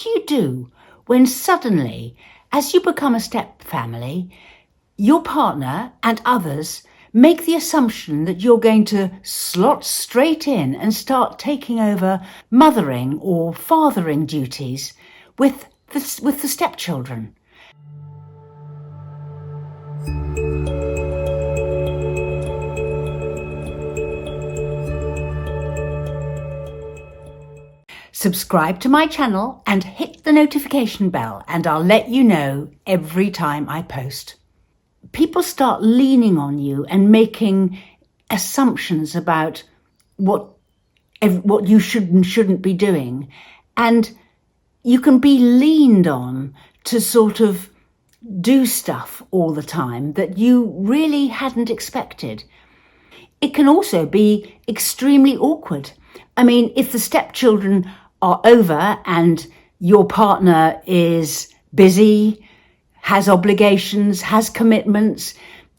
do you do when suddenly, as you become a step family, your partner and others make the assumption that you're going to slot straight in and start taking over mothering or fathering duties with the stepchildren? Subscribe to my channel and hit the notification bell, and I'll let you know every time I post. People start leaning on you and making assumptions about what you should and shouldn't be doing, and you can be leaned on to sort of do stuff all the time that you really hadn't expected. It can also be extremely awkward. I mean, if the stepchildren are over and your partner is busy, has obligations, has commitments,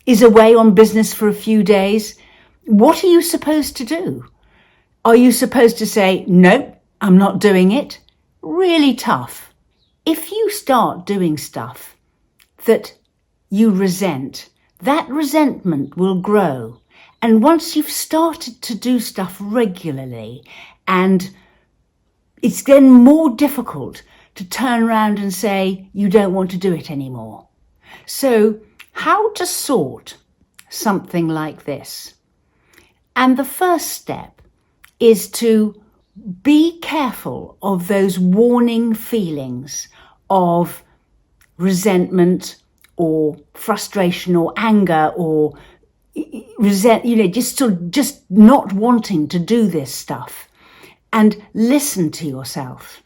is away on business for a few days, what are you supposed to do? Are you supposed to say, nope, I'm not doing it? Really tough. If you start doing stuff that you resent, that resentment will grow. And once you've started to do stuff regularly, and it's then more difficult to turn around and say you don't want to do it anymore. So how to sort something like this? And the first step is to be careful of those warning feelings of resentment or frustration or anger or just not wanting to do this stuff, and listen to yourself.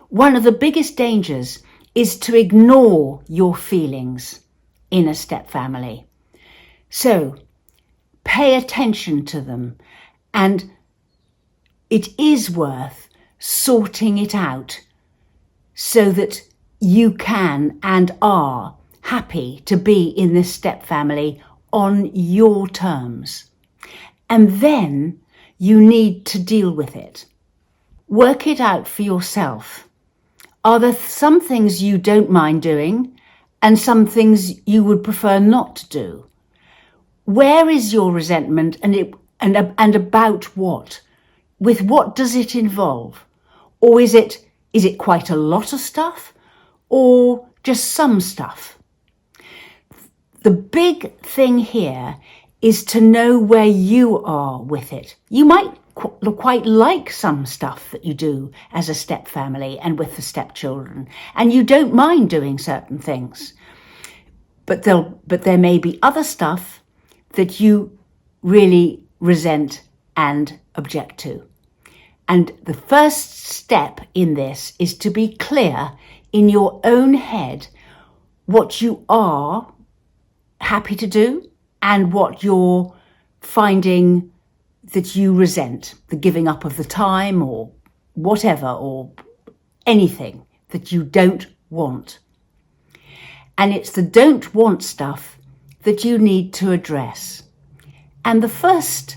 One of the biggest dangers is to ignore your feelings in a step family. So pay attention to them, and it is worth sorting it out so that you can and are happy to be in this step family on your terms. And then you need to deal with it. Work it out for yourself. Are there some things you don't mind doing and some things you would prefer not to do? Where is your resentment and about what? With what does it involve? Or is it quite a lot of stuff or just some stuff? The big thing here is to know where you are with it. You might quite like some stuff that you do as a step family and with the stepchildren, and you don't mind doing certain things. But there may be other stuff that you really resent and object to. And the first step in this is to be clear in your own head what you are happy to do and what you're finding that you resent, the giving up of the time or whatever, or anything that you don't want. And it's the don't want stuff that you need to address. And the first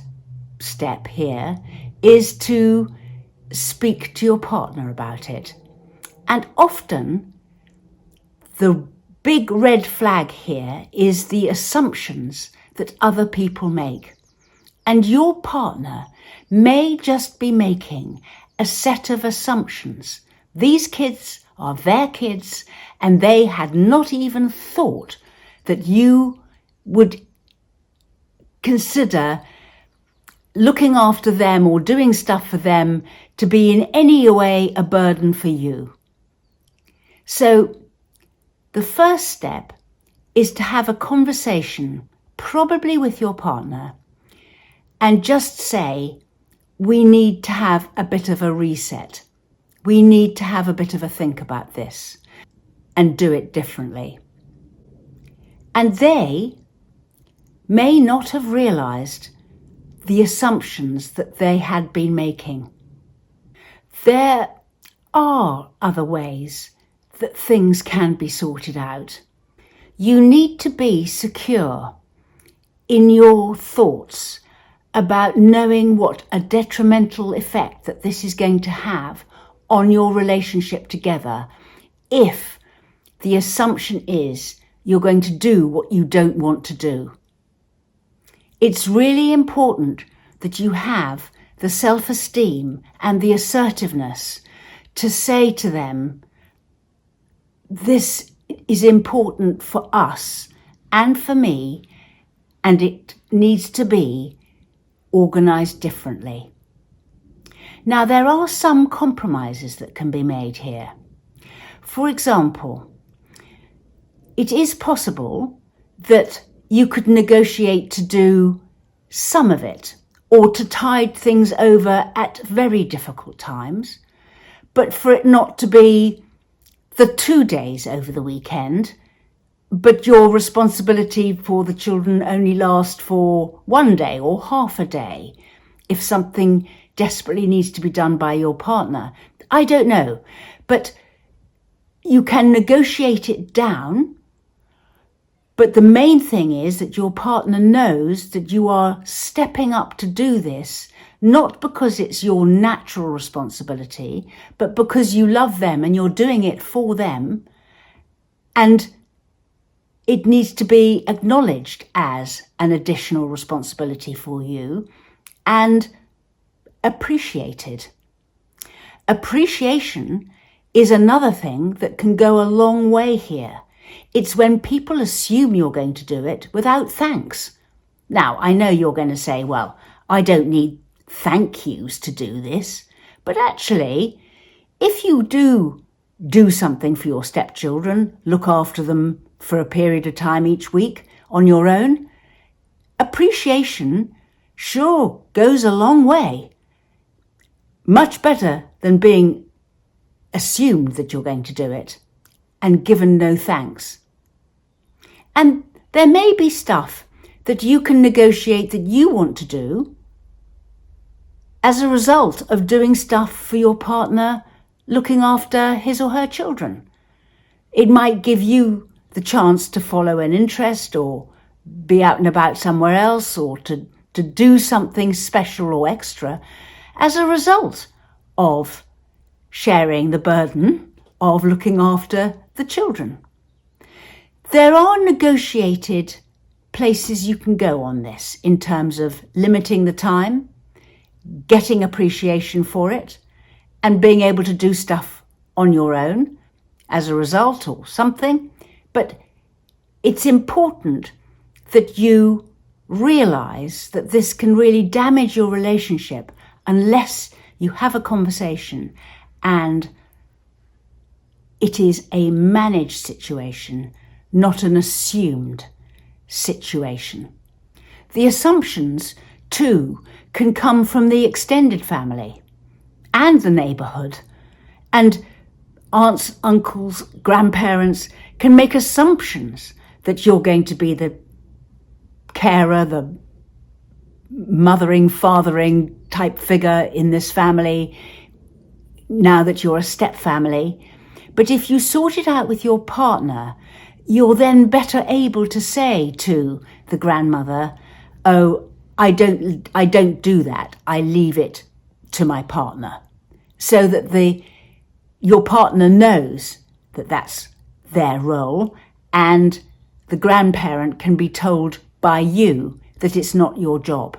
step here is to speak to your partner about it. And often the big red flag here is the assumptions that other people make. And your partner may just be making a set of assumptions. These kids are their kids, and they had not even thought that you would consider looking after them or doing stuff for them to be in any way a burden for you. So the first step is to have a conversation, probably with your partner, and just say, we need to have a bit of a reset. We need to have a bit of a think about this and do it differently. And they may not have realized the assumptions that they had been making. There are other ways that things can be sorted out. You need to be secure in your thoughts about knowing what a detrimental effect that this is going to have on your relationship together if the assumption is you're going to do what you don't want to do. It's really important that you have the self-esteem and the assertiveness to say to them, this is important for us and for me, and it needs to be organised differently. Now, there are some compromises that can be made here. For example, it is possible that you could negotiate to do some of it or to tide things over at very difficult times, but for it not to be the 2 days over the weekend, but your responsibility for the children only last for 1 day or half a day if something desperately needs to be done by your partner. I don't know, but you can negotiate it down. But the main thing is that your partner knows that you are stepping up to do this, not because it's your natural responsibility, but because you love them and you're doing it for them. And it needs to be acknowledged as an additional responsibility for you and appreciated. Appreciation is another thing that can go a long way here. It's when people assume you're going to do it without thanks. Now, I know you're going to say, well, I don't need thank yous to do this. But actually, if you do something for your stepchildren, look after them for a period of time each week on your own, appreciation sure goes a long way. Much better than being assumed that you're going to do it and given no thanks. And there may be stuff that you can negotiate that you want to do as a result of doing stuff for your partner looking after his or her children. It might give you the chance to follow an interest or be out and about somewhere else or to do something special or extra as a result of sharing the burden of looking after the children. There are negotiated places you can go on this in terms of limiting the time, getting appreciation for it, and being able to do stuff on your own as a result or something. But it's important that you realise that this can really damage your relationship unless you have a conversation and it is a managed situation, not an assumed situation. The assumptions, too, can come from the extended family and the neighbourhood. And aunts, uncles, grandparents can make assumptions that you're going to be the carer, the mothering, fathering type figure in this family now that you're a step family. But if you sort it out with your partner, you're then better able to say to the grandmother, oh, I don't do that. I leave it to my partner. So that your partner knows that that's their role, and the grandparent can be told by you that it's not your job.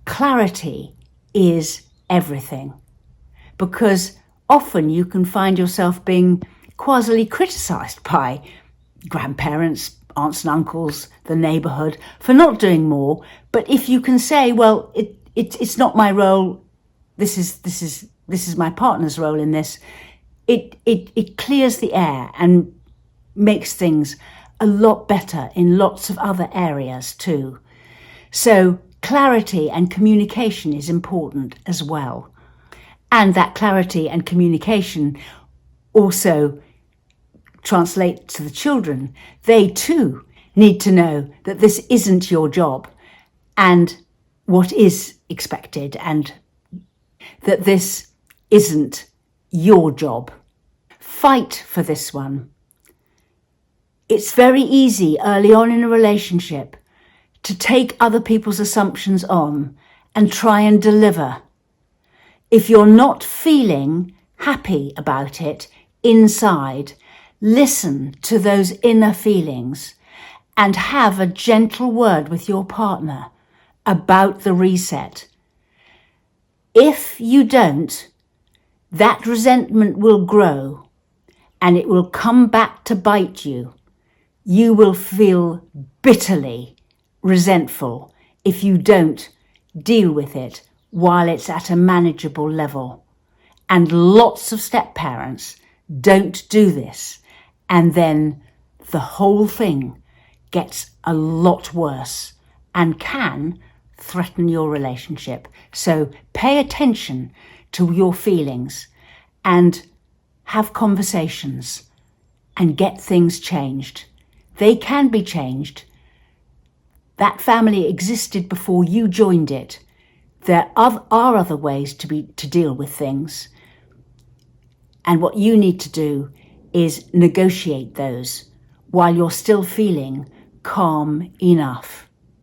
Clarity is everything, because often you can find yourself being causally criticised by grandparents, aunts and uncles, the neighbourhood for not doing more. But if you can say, well, it's not my role, this is my partner's role in this, it clears the air and makes things a lot better in lots of other areas too. So clarity and communication is important as well. And that clarity and communication also translate to the children. They too need to know that this isn't your job and what is expected, and that this isn't your job. Fight for this one. It's very easy early on in a relationship to take other people's assumptions on and try and deliver. If you're not feeling happy about it inside, listen to those inner feelings and have a gentle word with your partner about the reset. If you don't, that resentment will grow and it will come back to bite you. You will feel bitterly resentful if you don't deal with it while it's at a manageable level. And lots of step-parents don't do this, and then the whole thing gets a lot worse and can threaten your relationship. So pay attention to your feelings and have conversations and get things changed. They can be changed. That family existed before you joined it. There are other ways to deal with things. And what you need to do is negotiate those while you're still feeling calm enough.